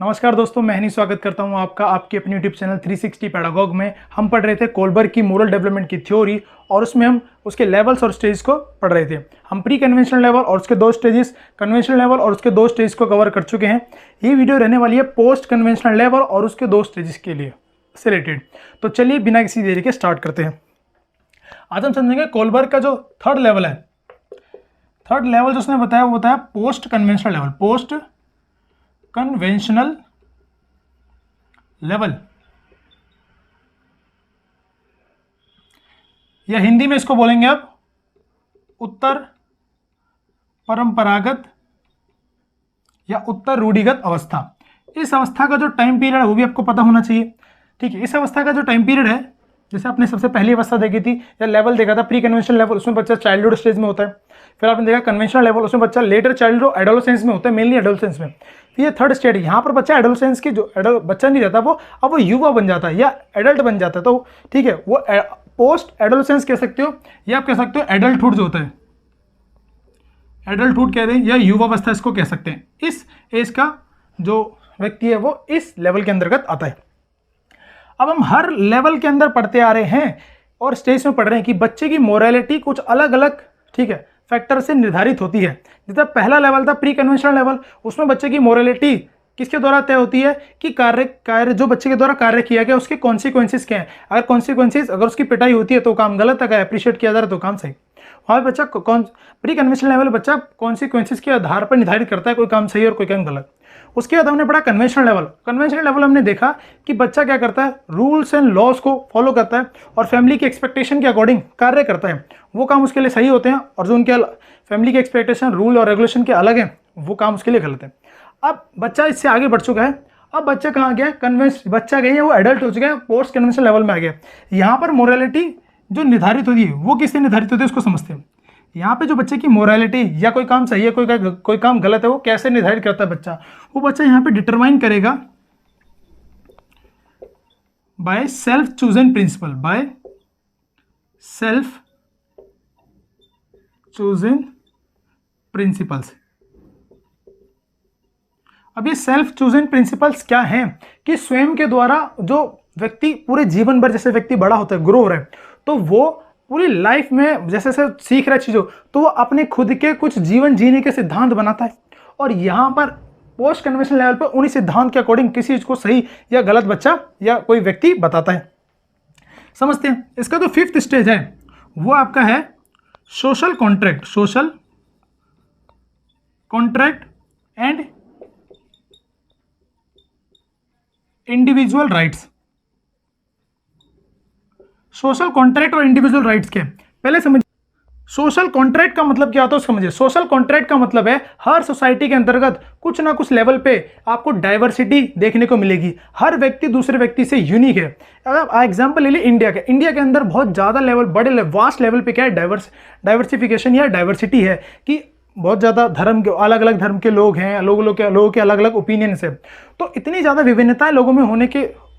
नमस्कार दोस्तों, मैं नहीं स्वागत करता हूं आपका आपके अपने यूट्यूब चैनल 360 पैडागॉग में। हम पढ़ रहे थे कोलबर्ग की मोरल डेवलपमेंट की थ्योरी और उसमें हम उसके लेवल्स और स्टेज को पढ़ रहे थे। हम प्री कन्वेंशनल लेवल और उसके दो स्टेजेस, कन्वेंशनल लेवल और उसके दो स्टेज को कवर कर चुके हैं। ये वीडियो रहने वाली है पोस्ट कन्वेंशनल लेवल और उसके दो स्टेजेस के लिए से रिलेटेड। तो चलिए बिना किसी देरी के स्टार्ट करते हैं। आज हम समझेंगे कोलबर्ग का जो थर्ड लेवल है, थर्ड लेवल जो उसने बताया वो बताया post conventional level. Post conventional level या हिंदी में इसको बोलेंगे अब उत्तर परंपरागत या उत्तर रूढ़िगत अवस्था। इस अवस्था का जो टाइम पीरियड है वो भी आपको पता होना चाहिए। ठीक है, इस अवस्था का जो टाइम पीरियड है, जैसे आपने सबसे पहली अवस्था देखी थी या लेवल देखा था प्री कन्वेंशनल लेवल, उसमें बच्चा चाइल्डहुड स्टेज में होता है। फिर आपने देखा कन्वेंशनल लेवल, उसमें बच्चा लेटर चाइल्डहुड और एडोलेसेंस में होता है, मेनली एडोलेसेंस में। तो ये थर्ड स्टेज, यहाँ पर बच्चा एडोलेसेंस की जो बच्चा नहीं रहता वो अब वो युवा बन जाता है या एडल्ट बन जाता है। तो ठीक है, वो पोस्ट एडोलेसेंस कह सकते हो या आप कह सकते हो एडल्टहुड जो होता है, एडल्टहुड कह दें या युवावस्था इसको कह सकते हैं। इस एज का जो व्यक्ति है वो इस लेवल के अंतर्गत आता है। अब हम हर लेवल के अंदर पढ़ते आ रहे हैं और स्टेज में पढ़ रहे हैं कि बच्चे की मोरालिटी कुछ अलग अलग, ठीक है, फैक्टर से निर्धारित होती है। जैसे पहला लेवल था प्री कन्वेंशनल लेवल, उसमें बच्चे की मोरालिटी किसके द्वारा तय होती है कि कार्य जो बच्चे के द्वारा कार्य किया गया उसके कॉन्सिक्वेंसेस क्या है। अगर कॉन्सिक्वेंसेस, अगर उसकी पिटाई होती है तो काम गलत है, अगर अप्रिशिएट किया जा रहा है तो काम सही। वहाँ बच्चा प्री कन्वेंशनल लेवल बच्चा कॉन्सिक्वेंसेस के आधार पर निर्धारित करता है कोई काम सही और कोई काम गलत। उसके बाद हमने पढ़ा कन्वेंशनल लेवल। कन्वेंशनल लेवल हमने देखा कि बच्चा क्या करता है, रूल्स एंड लॉज को फॉलो करता है और फैमिली की एक्सपेक्टेशन के अकॉर्डिंग कार्य करता है। वो काम उसके लिए सही होते हैं और जो उनके फैमिली की एक्सपेक्टेशन, रूल और रेगुलेशन के अलग हैं, वो काम उसके लिए गलत है। अब बच्चा इससे आगे बढ़ चुका है। अब बच्चा कहाँ गया, कन्वेंस बच्चा गया है, वो एडल्ट हो चुका है, पोस्ट कन्वेंशनल लेवल में आ गया। यहाँ पर मोरालिटी जो निर्धारित होती है वो किससे निर्धारित होती है उसको समझते हैं। यहाँ पे जो बच्चे की मोरालिटी या कोई काम सही है कोई काम गलत है वो कैसे निर्धारित करता है बच्चा, वो बच्चा यहाँ पे डिटरमाइन करेगा by self chosen principle, by self chosen principles. अब ये सेल्फ चूजन प्रिंसिपल्स क्या हैं कि स्वयं के द्वारा जो व्यक्ति पूरे जीवन भर, जैसे व्यक्ति बड़ा होता है, ग्रो हो रहा है, तो वो पूरी लाइफ में जैसे जैसे सीख रहा है चीज़ों, तो वो अपने खुद के कुछ जीवन जीने के सिद्धांत बनाता है। और यहाँ पर पोस्ट कन्वेंशनल लेवल पर उन्हीं सिद्धांत के अकॉर्डिंग किसी चीज़ को सही या गलत बच्चा या कोई व्यक्ति बताता है। समझते हैं। इसका जो फिफ्थ स्टेज है वो आपका है social contract, social contract and individual rights. Social contract और इंडिविजुअल राइट्स के पहले समझिए। सोशल कॉन्ट्रैक्ट का मतलब क्या होता है समझिए। सोशल कॉन्ट्रैक्ट का मतलब है हर सोसाइटी के अंतर्गत कुछ ना कुछ लेवल पे आपको डाइवर्सिटी देखने को मिलेगी। हर व्यक्ति दूसरे व्यक्ति से यूनिक है। अगर एग्जांपल ले लीजिए इंडिया के, इंडिया के अंदर बहुत ज़्यादा लेवल, बड़े वास्ट लेवल पे क्या है, डाइवर्सिफिकेशन या डाइवर्सिटी है कि बहुत ज़्यादा धर्म के, अलग अलग धर्म के लोग हैं, लोगों के अलग अलग ओपिनियंस है। तो इतनी ज़्यादा विभिन्नताएं लोगों में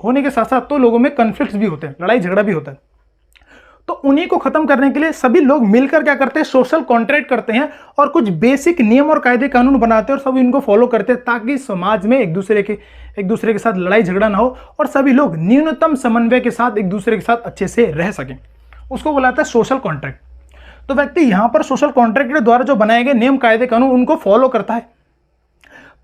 होने के साथ साथ तो लोगों में कन्फ्लिक्ट्स भी होते हैं, लड़ाई झगड़ा भी होता है। तो उन्हीं को खत्म करने के लिए सभी लोग मिलकर क्या करते हैं, सोशल कॉन्ट्रैक्ट करते हैं और कुछ बेसिक नियम और कायदे कानून बनाते हैं और सब इनको फॉलो करते हैं ताकि समाज में एक दूसरे के साथ लड़ाई झगड़ा ना हो और सभी लोग न्यूनतम समन्वय के साथ एक दूसरे के साथ अच्छे से रह सकें। उसको बुलाता है सोशल कॉन्ट्रैक्ट। तो व्यक्ति यहाँ पर सोशल कॉन्ट्रैक्ट के द्वारा जो बनाए गए नियम कायदे कानून उनको फॉलो करता है,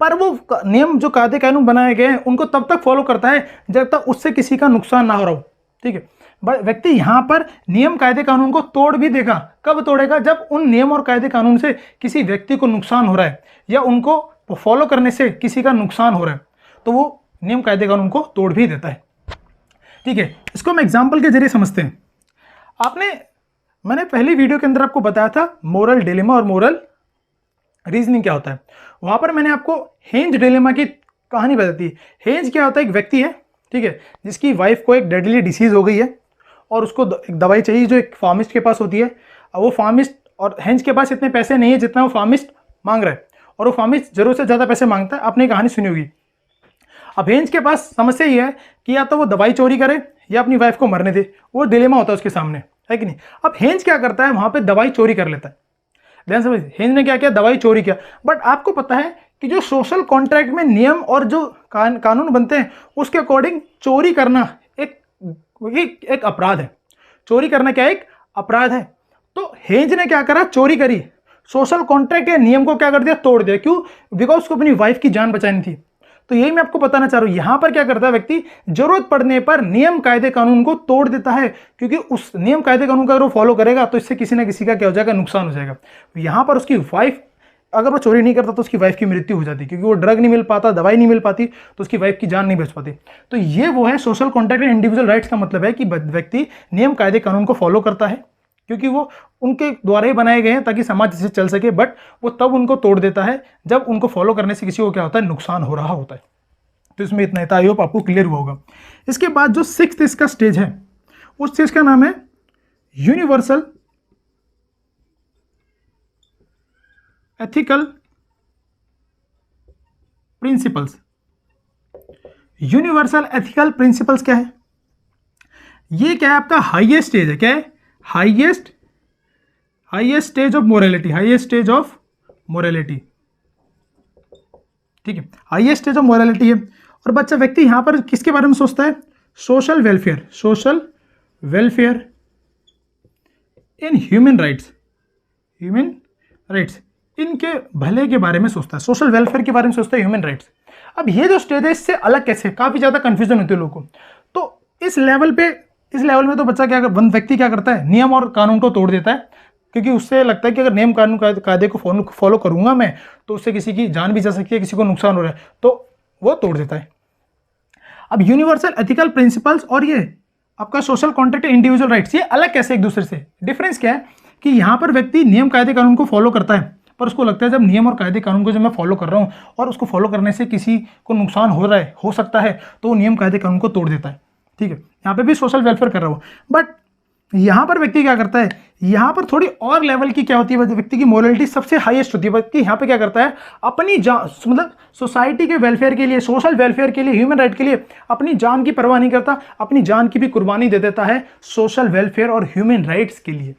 पर वो नियम जो कायदे कानून बनाए गए हैं उनको तब तक फॉलो करता है जब तक उससे किसी का नुकसान ना हो रहा हो। ठीक है, व्यक्ति यहाँ पर नियम कायदे कानून को तोड़ भी देगा। कब तोड़ेगा, जब उन नियम और कायदे कानून से किसी व्यक्ति को नुकसान हो रहा है या उनको फॉलो करने से किसी का नुकसान हो रहा है तो वो नियम कायदे कानून को तोड़ भी देता है। ठीक है, इसको हम एग्जाम्पल के जरिए समझते हैं। मैंने पहली वीडियो के अंदर आपको बताया था मोरल डिलेमा और मोरल रीजनिंग क्या होता है। वहां पर मैंने आपको हेंज डिलेमा की कहानी बताई थी। हेंज क्या होता है, एक व्यक्ति है, ठीक है, जिसकी वाइफ को एक डेडली डिसीज हो गई है और उसको एक दवाई चाहिए जो एक फार्मिस्ट के पास होती है। अब वो फार्मिस्ट और हेंज के पास इतने पैसे नहीं है जितना वो फार्मिस्ट मांग रहा है और वो फार्मिस्ट जरूर से ज़्यादा पैसे मांगता है। आपने कहानी सुनी होगी। अब हेंज के पास समस्या ये है कि या तो वो दवाई चोरी करे या अपनी वाइफ को मरने दे। वो डिलेमा होता है उसके सामने, है कि नहीं। अब हेंज क्या करता है, वहाँ पर दवाई चोरी कर लेता है। ध्यान समझिए, हेंज ने क्या किया, दवाई चोरी किया। बट आपको पता है कि जो सोशल कॉन्ट्रैक्ट में नियम और जो कानून बनते हैं उसके अकॉर्डिंग चोरी करना एक अपराध है। चोरी करना क्या एक अपराध है। तो हेंज ने क्या करा, चोरी करी, सोशल कॉन्ट्रैक्ट या नियम को क्या कर दिया, तोड़ दिया। क्यों? बिकॉज उसको अपनी वाइफ की जान बचानी थी। तो यही मैं आपको बताना चाह रहा हूं, यहां पर क्या करता है व्यक्ति, जरूरत पड़ने पर नियम कायदे कानून को तोड़ देता है, क्योंकि उस नियम कायदे कानून का अगर वो फॉलो करेगा तो इससे किसी ना किसी का क्या हो जाएगा, नुकसान हो जाएगा। यहां पर उसकी वाइफ, अगर वो चोरी नहीं करता तो उसकी वाइफ की मृत्यु हो जाती, क्योंकि वो ड्रग नहीं मिल पाता, दवाई नहीं मिल पाती, तो उसकी वाइफ की जान नहीं बच पाती। तो ये वो है social contract and individual rights का मतलब है कि व्यक्ति नियम कायदे कानून को फॉलो करता है, क्योंकि वो उनके द्वारा ही बनाए गए हैं ताकि समाज इसे चल सके, बट वो तब उनको तोड़ देता है जब उनको फॉलो करने से किसी को क्या होता है, नुकसान हो रहा होता है। तो इसमें इतना ही था, आई होप आपको क्लियर हुआ होगा। इसके बाद जो सिक्स्थ इसका स्टेज है, उस स्टेज का नाम है universal ethical principles. Universal ethical principles क्या है? ये क्या है आपका हाईएस्ट स्टेज है। क्या है? Highest stage of morality, highest stage of morality. ठीक है, हाईएस्ट स्टेज ऑफ मोरालिटी है। और बच्चा व्यक्ति यहां पर किसके बारे में सोचता है? Social welfare, social welfare in human rights, human rights, इनके भले के बारे में सोचता है, सोशल वेलफेयर के बारे में सोचता है, ह्यूमन राइट्स। अब ये जो स्टेज है इससे अलग कैसे, काफी ज्यादा कंफ्यूजन होती है लोगों को। तो इस लेवल में तो बच्चा व्यक्ति क्या करता है, नियम और कानून को तोड़ देता है, क्योंकि उससे लगता है कि अगर नियम कानून कायदे को फॉलो करूंगा मैं तो उससे किसी की जान भी जा सकती है, किसी को नुकसान हो रहा है, तो वो तोड़ देता है। अब यूनिवर्सल एथिकल प्रिंसिपल्स और ये आपका सोशल कॉन्ट्रैक्ट इंडिविजुअल राइट्स, ये अलग कैसे एक दूसरे से, डिफरेंस क्या है कि यहां पर व्यक्ति नियम कायदे कानून को फॉलो करता है, पर उसको लगता है जब नियम और कायदे कानून को जब मैं फॉलो कर रहा हूं और उसको फॉलो करने से किसी को नुकसान हो रहा है, हो सकता है, तो वो नियम कायदे कानून को तोड़ देता है। ठीक है, यहाँ पे भी सोशल वेलफेयर कर रहा हूँ, बट यहाँ पर व्यक्ति क्या करता है, यहाँ पर थोड़ी और लेवल की क्या होती है, व्यक्ति की मोरालिटी सबसे हाईएस्ट होती है। व्यक्ति यहाँ पे क्या करता है, अपनी जान, मतलब सोसाइटी के वेलफेयर के लिए, सोशल वेलफेयर के लिए, ह्यूमन राइट के लिए अपनी जान की परवाह नहीं करता, अपनी जान की भी कुर्बानी दे देता है सोशल वेलफेयर और ह्यूमन राइट्स के लिए।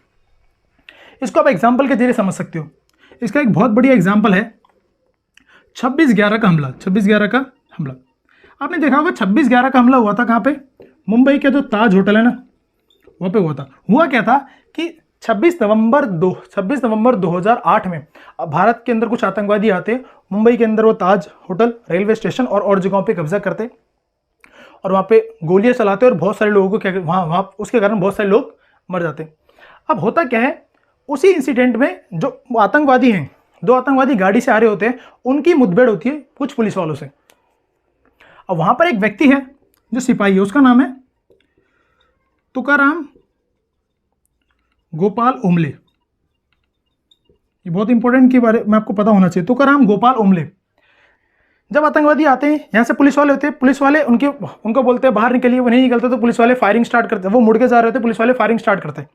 इसको आप एग्जाम्पल के जरिए समझ सकते हो। इसका एक बहुत बढ़िया एग्जाम्पल है 26/11 का हमला। 26/11 का हमला आपने देखा होगा। 26/11 का हमला हुआ था कहाँ पे? मुंबई का जो ताज होटल है ना, वहाँ पे हुआ था। हुआ क्या था कि 26 नवंबर 2008 में भारत के अंदर कुछ आतंकवादी आते, मुंबई के अंदर वो ताज होटल, रेलवे स्टेशन और जगहों पे कब्जा करते और वहाँ पे गोलियां चलाते और बहुत सारे लोगों को क्या वहाँ उसके कारण बहुत सारे लोग मर जाते। अब होता क्या है, उसी इंसिडेंट में जो आतंकवादी हैं, 2 आतंकवादी गाड़ी से आ रहे होते हैं, उनकी मुठभेड़ होती है कुछ पुलिस वालों से। अब वहां पर एक व्यक्ति है जो सिपाही है, उसका नाम है तुकाराम गोपाल ओमले। ये बहुत इंपॉर्टेंट के बारे में आपको पता होना चाहिए। तुकाराम गोपाल ओमले। जब आतंकवादी आते हैं, यहाँ से पुलिस वाले होते हैं, पुलिस वाले उनको बोलते हैं बाहर निकलिए, वो नहीं निकलते तो पुलिस वाले फायरिंग स्टार्ट करते हैं। वो मुड़ के जा रहे होते, पुलिस वाले फायरिंग स्टार्ट करते हैं।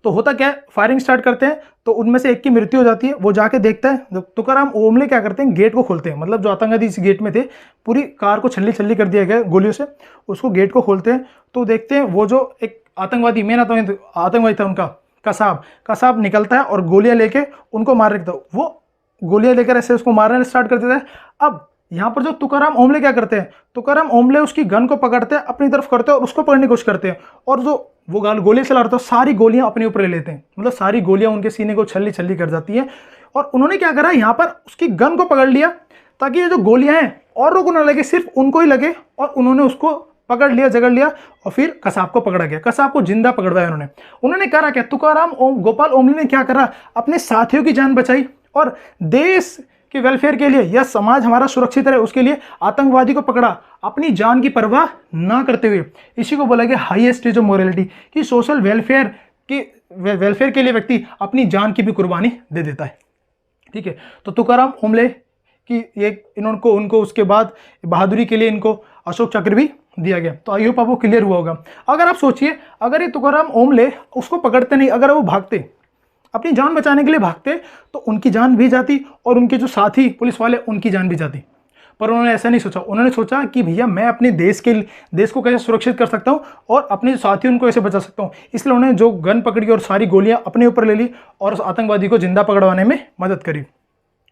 तो होता क्या है, फायरिंग स्टार्ट करते हैं तो उनमें से एक की मृत्यु हो जाती है। वो जाके देखता है, तुकाराम ओमले क्या करते हैं, गेट को खोलते हैं, मतलब जो आतंकवादी इस गेट में थे, पूरी कार को छल्ली छल्ली कर दिया गया गोलियों से, उसको गेट को खोलते हैं। तो देखते हैं वो जो एक आतंकवादी, मेन आतंकवादी था उनका, कसाब निकलता है और गोलियां लेके उनको मार रखता है। वो गोलियां लेकर ऐसे उसको मारना स्टार्ट कर देता है। अब यहाँ पर जो तुकाराम ओमले क्या करते हैं, तुकाराम ओमले उसकी गन को पकड़ते हैं, अपनी तरफ करते हैं और उसको पकड़ने की कोशिश करते हैं, और जो वो गोली चला रहा था सारी गोलियां अपने ऊपर ले लेते हैं, मतलब सारी गोलियां उनके सीने को छल्ली छल्ली कर जाती है। और उन्होंने क्या करा, यहाँ पर उसकी गन को पकड़ लिया ताकि ये जो गोलियां हैं और लोगों को ना लगे, सिर्फ उनको ही लगे, और उन्होंने उसको पकड़ लिया, जगड़ लिया, और फिर कसाब को पकड़ा गया। कसाब को जिंदा पकड़वाया उन्होंने करा क्या, तुकाराम गोपाल ओमले ने क्या करा, अपने साथियों की जान बचाई और देश के वेलफेयर के लिए, या समाज हमारा सुरक्षित रहे उसके लिए आतंकवादी को पकड़ा, अपनी जान की परवाह ना करते हुए। इसी को बोला गया हाईएस्ट स्टेज ऑफ मोरालिटी, कि सोशल वेलफेयर के लिए व्यक्ति अपनी जान की भी कुर्बानी दे देता है। ठीक है, तो तुकाराम ओमले की उनको उसके बाद बहादुरी के लिए इनको अशोक चक्र भी दिया गया। तो आई होप आपको क्लियर हुआ होगा। अगर आप सोचिए, अगर ये तुकाराम ओमले उसको पकड़ते नहीं, अगर वो भागते, अपनी जान बचाने के लिए भागते, तो उनकी जान भी जाती और उनके जो साथी पुलिस वाले उनकी जान भी जाती। पर उन्होंने ऐसा नहीं सोचा। उन्होंने सोचा कि भैया मैं अपने देश को कैसे सुरक्षित कर सकता हूं और अपने जो साथी उनको कैसे बचा सकता हूं। इसलिए उन्होंने जो गन पकड़ी और सारी गोलियां अपने ऊपर ले ली और उस आतंकवादी को जिंदा पकड़वाने में मदद करी।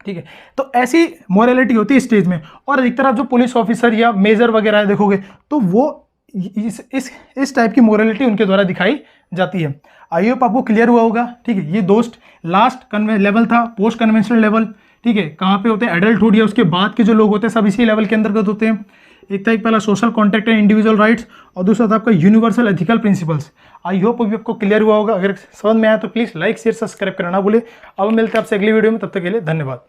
ठीक है। तो ऐसी मोरालिटी होती है स्टेज में। और अधिकतर आप जो पुलिस ऑफिसर या मेजर वगैरह देखोगे तो वो इस टाइप की मोरालिटी उनके द्वारा दिखाई जाती है। आई होप आपको क्लियर हुआ होगा। ठीक है, ये दोस्त लास्ट लेवल था, पोस्ट कन्वेंशनल लेवल। ठीक है, कहाँ पे होते हैं, एडल्टहुड या उसके बाद के जो लोग होते हैं सब इसी लेवल के अंतर्गत होते हैं। एक था, एक पहला social contract and individual rights, और दूसरा था आपका universal ethical principles. I hope अभी आपको क्लियर हुआ होगा। अगर समझ में आया तो प्लीज़ लाइक शेयर सब्सक्राइब करना ना भूले। अब मिलते हैं आपसे अगली वीडियो में, तब तक के लिए धन्यवाद।